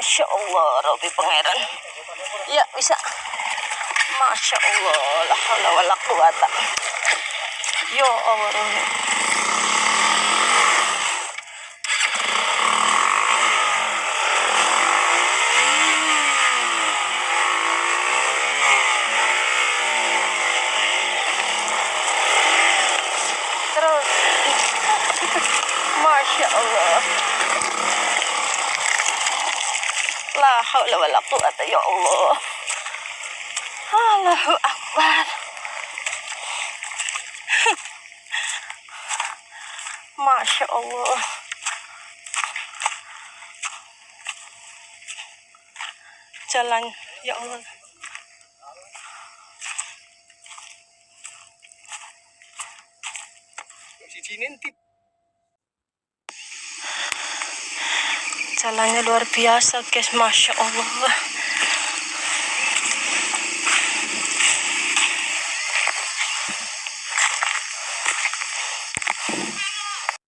Masya Allah, Robi Pangeran. Ya, bisa. Masya Allah, la haula wala quwata. Ya Allah. Terus. Masya Allah. La haula wala quwata, ya Allah. Allahu Akbar. Masya Allah. Jalan, ya Allah. Jalannya luar biasa guys, Masya Allah.